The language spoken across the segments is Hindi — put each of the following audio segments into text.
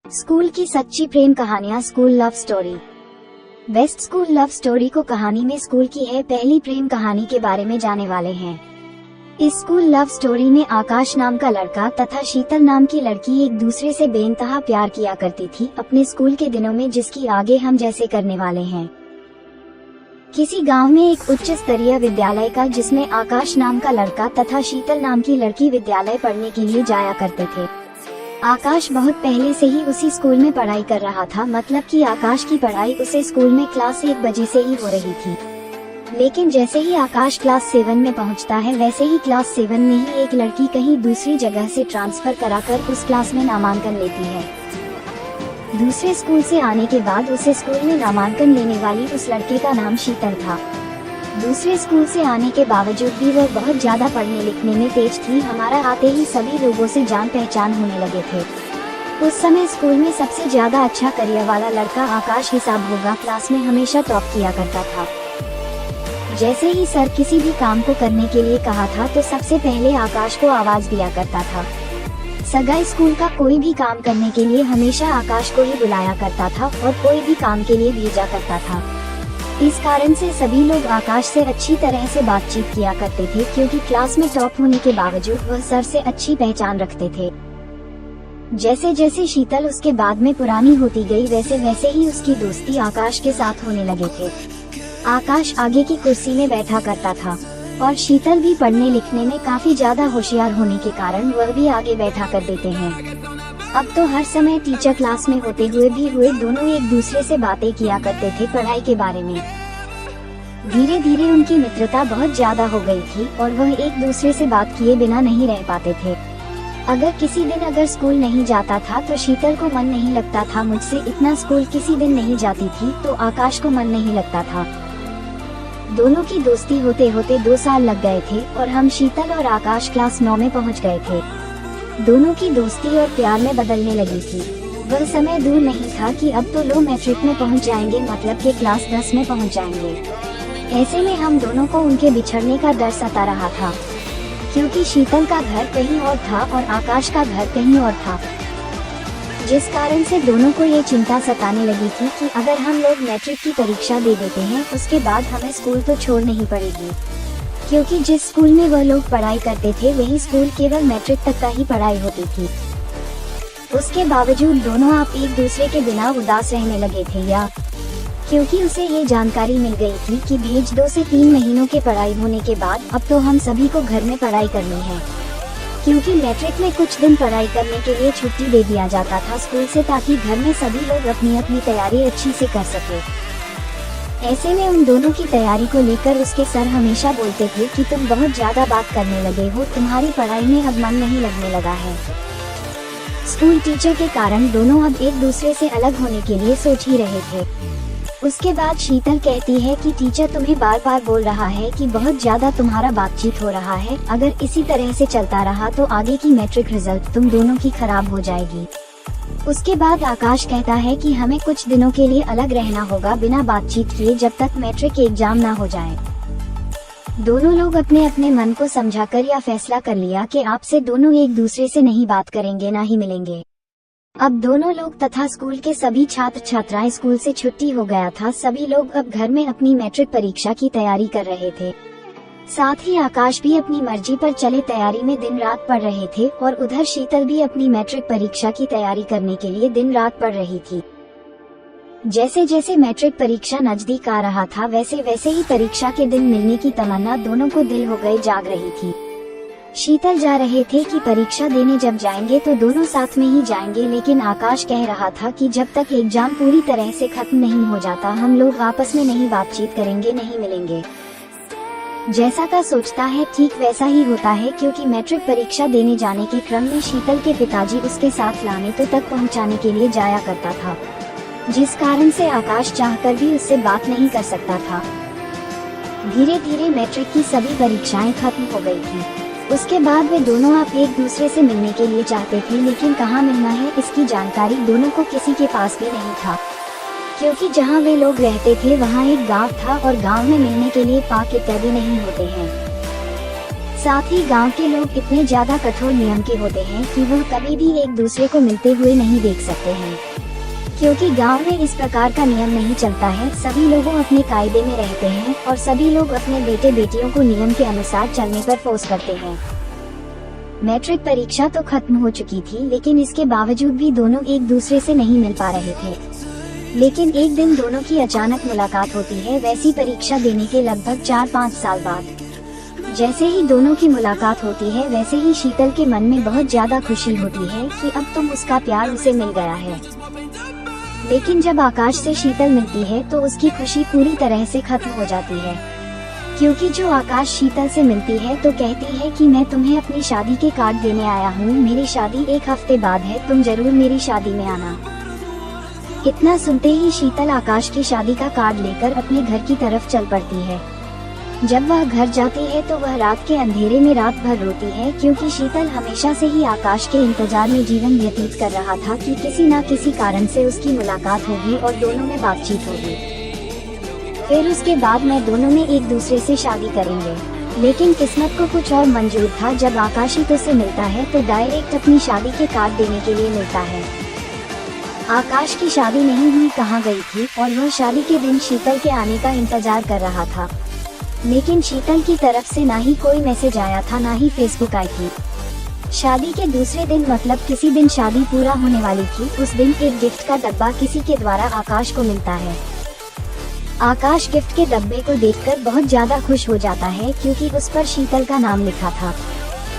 स्कूल की सच्ची प्रेम कहानियां। School love story. Best school love story को कहानी में स्कूल की है पहली प्रेम कहानी के बारे में जाने वाले हैं। इस स्कूल लव स्टोरी में आकाश नाम का लड़का तथा शीतल नाम की लड़की एक दूसरे से बेइंतहा प्यार किया करती थी अपने स्कूल के दिनों में, जिसकी आगे हम जैसे करने वाले हैं। किसी गांव में एक उच्च स्तरीय विद्यालय का, जिसमें आकाश नाम का लड़का तथा शीतल नाम की लड़की विद्यालय पढ़ने के लिए जाया करते थे। आकाश बहुत पहले से ही उसी स्कूल में पढ़ाई कर रहा था, मतलब कि आकाश की पढ़ाई उसे स्कूल में क्लास 1 बजे से ही हो रही थी। लेकिन जैसे ही आकाश क्लास 7 में पहुंचता है, वैसे ही क्लास 7 में ही एक लड़की कहीं दूसरी जगह से ट्रांसफर कराकर उस क्लास में नामांकन लेती है। दूसरे स्कूल से आने के बाद उसे स्कूल में नामांकन लेने वाली उस लड़के का नाम शीतल था। दूसरे स्कूल से आने के बावजूद भी वह बहुत ज्यादा पढ़ने लिखने में तेज थी। हमारा आते ही सभी लोगों से जान पहचान होने लगे थे। उस समय स्कूल में सबसे ज्यादा अच्छा करियर वाला लड़का आकाश हिसाब होगा क्लास में हमेशा टॉप किया करता था। जैसे ही सर किसी भी काम को करने के लिए कहा था तो सबसे पहले आकाश को आवाज दिया करता था। सगाई स्कूल का कोई भी काम करने के लिए हमेशा आकाश को ही बुलाया करता था और कोई भी काम के लिए भेजा करता था। इस कारण से सभी लोग आकाश से अच्छी तरह से बातचीत किया करते थे, क्योंकि क्लास में टॉप होने के बावजूद वह सर से अच्छी पहचान रखते थे। जैसे जैसे शीतल उसके बाद में पुरानी होती गई, वैसे वैसे ही उसकी दोस्ती आकाश के साथ होने लगे थे। आकाश आगे की कुर्सी में बैठा करता था और शीतल भी पढ़ने लिखने में काफी ज्यादा होशियार होने के कारण वह भी आगे बैठा कर देते हैं। अब तो हर समय टीचर क्लास में होते हुए भी दोनों एक दूसरे से बातें किया करते थे पढ़ाई के बारे में। धीरे धीरे उनकी मित्रता बहुत ज्यादा हो गई थी और वह एक दूसरे से बात किए बिना नहीं रह पाते थे। अगर किसी दिन अगर स्कूल नहीं जाता था तो शीतल को मन नहीं लगता था मुझसे, इतना स्कूल किसी दिन नहीं जाती थी तो आकाश को मन नहीं लगता था। दोनों की दोस्ती होते होते 2 साल लग गए थे और हम शीतल और आकाश क्लास 9 में पहुंच गए थे। दोनों की दोस्ती और प्यार में बदलने लगी थी। वह समय दूर नहीं था कि अब तो लोग मैट्रिक में पहुंच जाएंगे, मतलब कि क्लास 10 में पहुंच जाएंगे। ऐसे में हम दोनों को उनके बिछड़ने का डर सता रहा था, क्योंकि शीतल का घर कहीं और था और आकाश का घर कहीं और था। जिस कारण से दोनों को ये चिंता सताने लगी थी कि अगर हम लोग मैट्रिक की परीक्षा दे देते हैं, उसके बाद हमें स्कूल तो छोड़नी ही पड़ेगी, क्योंकि जिस स्कूल में वह लोग पढ़ाई करते थे वही स्कूल केवल मैट्रिक तक का ही पढ़ाई होती थी। उसके बावजूद दोनों आप एक दूसरे के बिना उदास रहने लगे थे, या क्योंकि उसे ये जानकारी मिल गई थी कि भेज 2 से 3 महीनों के पढ़ाई होने के बाद अब तो हम सभी को घर में पढ़ाई करनी है, क्योंकि मैट्रिक में कुछ दिन पढ़ाई करने के लिए छुट्टी दे दिया जाता था स्कूल से, ताकि घर में सभी लोग अपनी अपनी तैयारी अच्छी से कर सके। ऐसे में उन दोनों की तैयारी को लेकर उसके सर हमेशा बोलते थे कि तुम बहुत ज्यादा बात करने लगे हो, तुम्हारी पढ़ाई में अब मन नहीं लगने लगा है। स्कूल टीचर के कारण दोनों अब एक दूसरे से अलग होने के लिए सोच ही रहे थे। उसके बाद शीतल कहती है कि टीचर तुम्हें बार बार बोल रहा है कि बहुत ज्यादा तुम्हारा बातचीत हो रहा है, अगर इसी तरह से चलता रहा तो आगे की मैट्रिक रिजल्ट तुम दोनों की खराब हो जाएगी। उसके बाद आकाश कहता है कि हमें कुछ दिनों के लिए अलग रहना होगा बिना बातचीत किए, जब तक मैट्रिक एग्जाम ना हो जाए। दोनों लोग अपने अपने मन को समझाकर यह फैसला कर लिया कि आपसे दोनों एक दूसरे से नहीं बात करेंगे, ना ही मिलेंगे। अब दोनों लोग तथा स्कूल के सभी छात्र छात्राएं, स्कूल से छुट्टी हो गया था, सभी लोग अब घर में अपनी मैट्रिक परीक्षा की तैयारी कर रहे थे। साथ ही आकाश भी अपनी मर्जी पर चले तैयारी में दिन रात पढ़ रहे थे और उधर शीतल भी अपनी मैट्रिक परीक्षा की तैयारी करने के लिए दिन रात पढ़ रही थी। जैसे जैसे मैट्रिक परीक्षा नजदीक आ रहा था, वैसे वैसे ही परीक्षा के दिन मिलने की तमन्ना दोनों को दिल हो गए जाग रही थी। शीतल जा रहे थे कि परीक्षा देने जब जाएंगे तो दोनों साथ में ही जाएंगे, लेकिन आकाश कह रहा था कि जब तक एग्जाम पूरी तरह से खत्म नहीं हो जाता हम लोग आपस में नहीं बातचीत करेंगे, नहीं मिलेंगे। जैसा का सोचता है ठीक वैसा ही होता है, क्योंकि मैट्रिक परीक्षा देने जाने के क्रम में शीतल के पिताजी उसके साथ लाने तो तक पहुंचाने के लिए जाया करता था, जिस कारण से आकाश चाहकर भी उससे बात नहीं कर सकता था। धीरे धीरे मैट्रिक की सभी परीक्षाएं खत्म हो गई थी। उसके बाद वे दोनों आप एक दूसरे से मिलने के लिए चाहते थे, लेकिन कहाँ मिलना है इसकी जानकारी दोनों को किसी के पास भी नहीं था, क्योंकि जहाँ वे लोग रहते थे वहाँ एक गांव था और गांव में मिलने के लिए पार्क इत्यादि नहीं होते हैं। साथ ही गांव के लोग इतने ज्यादा कठोर नियम के होते हैं कि वह कभी भी एक दूसरे को मिलते हुए नहीं देख सकते हैं, क्योंकि गांव में इस प्रकार का नियम नहीं चलता है। सभी लोगों अपने कायदे में रहते हैं और सभी लोग अपने बेटे बेटियों को नियम के अनुसार चलने पर फोर्स करते हैं। मैट्रिक परीक्षा तो खत्म हो चुकी थी, लेकिन इसके बावजूद भी दोनों एक दूसरे से नहीं मिल पा रहे थे। लेकिन एक दिन दोनों की अचानक मुलाकात होती है, वैसी परीक्षा देने के लगभग 4-5 साल बाद। जैसे ही दोनों की मुलाकात होती है, वैसे ही शीतल के मन में बहुत ज्यादा खुशी होती है कि अब तो उसका प्यार उसे मिल गया है। लेकिन जब आकाश से शीतल मिलती है तो उसकी खुशी पूरी तरह से खत्म हो जाती है, क्योंकि जो आकाश शीतल से मिलती है तो कहती है कि मैं तुम्हें अपनी शादी के कार्ड देने आया हूँ, मेरी शादी 1 हफ्ते बाद है, तुम जरूर मेरी शादी में आना। इतना सुनते ही शीतल आकाश की शादी का कार्ड लेकर अपने घर की तरफ चल पड़ती है। जब वह घर जाती है तो वह रात के अंधेरे में रात भर रोती है, क्योंकि शीतल हमेशा से ही आकाश के इंतजार में जीवन व्यतीत कर रहा था कि किसी न किसी कारण से उसकी मुलाकात होगी और दोनों में बातचीत होगी। फिर उसके बाद में दोनों में एक दूसरे से शादी करेंगे। लेकिन किस्मत को कुछ और मंजूर था। जब आकाश हितो से मिलता है तो डायरेक्ट अपनी शादी के कार्ड देने के लिए मिलता है। आकाश की शादी नहीं हुई कहाँ गई थी और वह शादी के दिन शीतल के आने का इंतजार कर रहा था, लेकिन शीतल की तरफ से ना ही कोई मैसेज आया था, ना ही फेसबुक आई थी। शादी के दूसरे दिन, मतलब किसी दिन शादी पूरा होने वाली थी, उस दिन एक गिफ्ट का डब्बा किसी के द्वारा आकाश को मिलता है। आकाश गिफ्ट के डब्बे को देखकर बहुत ज्यादा खुश हो जाता है, क्योंकि उस पर शीतल का नाम लिखा था।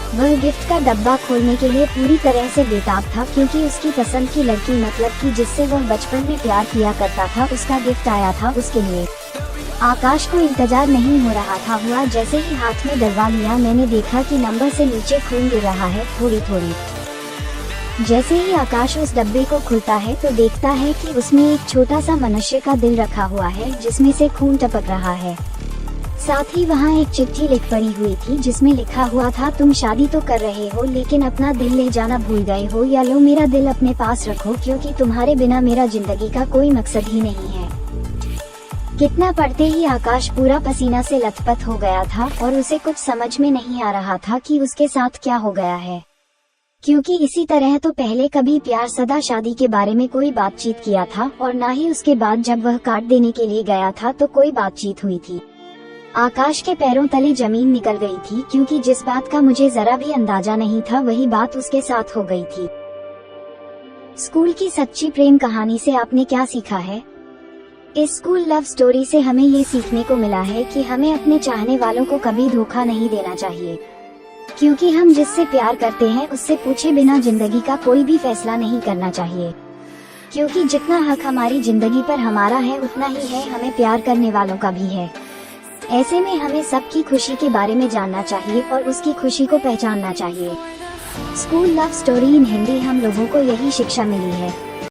वह गिफ्ट का डब्बा खोलने के लिए पूरी तरह से बेताब था, क्योंकि उसकी पसंद की लड़की, मतलब कि जिससे वह बचपन में प्यार किया करता था, उसका गिफ्ट आया था उसके लिए। आकाश को इंतजार नहीं हो रहा था। हुआ जैसे ही हाथ में डलवा लिया, मैंने देखा कि नंबर से नीचे खून गिर रहा है थोड़ी थोड़ी। जैसे ही आकाश उस डब्बे को खुलता है तो देखता है कि उसमें एक छोटा सा मनुष्य का दिल रखा हुआ है, जिसमें से खून टपक रहा है। साथ ही वहाँ एक चिट्ठी लिख पड़ी हुई थी, जिसमें लिखा हुआ था, तुम शादी तो कर रहे हो लेकिन अपना दिल ले जाना भूल गए हो, या लो मेरा दिल अपने पास रखो, क्योंकि तुम्हारे बिना मेरा जिंदगी का कोई मकसद ही नहीं है। कितना पढ़ते ही आकाश पूरा पसीना से लथपथ हो गया था और उसे कुछ समझ में नहीं आ रहा था कि उसके साथ क्या हो गया है, क्योंकि इसी तरह तो पहले कभी प्यार सदा शादी के बारे में कोई बातचीत किया था, और ना ही उसके बाद जब वह कार्ड देने के लिए गया था तो कोई बातचीत हुई थी। आकाश के पैरों तले जमीन निकल गई थी, क्योंकि जिस बात का मुझे जरा भी अंदाजा नहीं था वही बात उसके साथ हो गई थी। स्कूल की सच्ची प्रेम कहानी से आपने क्या सीखा है? इस स्कूल लव स्टोरी से हमें ये सीखने को मिला है कि हमें अपने चाहने वालों को कभी धोखा नहीं देना चाहिए, क्योंकि हम जिससे प्यार करते हैं उससे पूछे बिना जिंदगी का कोई भी फैसला नहीं करना चाहिए, क्योंकि जितना हक हमारी जिंदगी पर हमारा है उतना ही है हमें प्यार करने वालों का भी है। ऐसे में हमें सबकी खुशी के बारे में जानना चाहिए और उसकी खुशी को पहचानना चाहिए। School love story in Hindi हम लोगों को यही शिक्षा मिली है।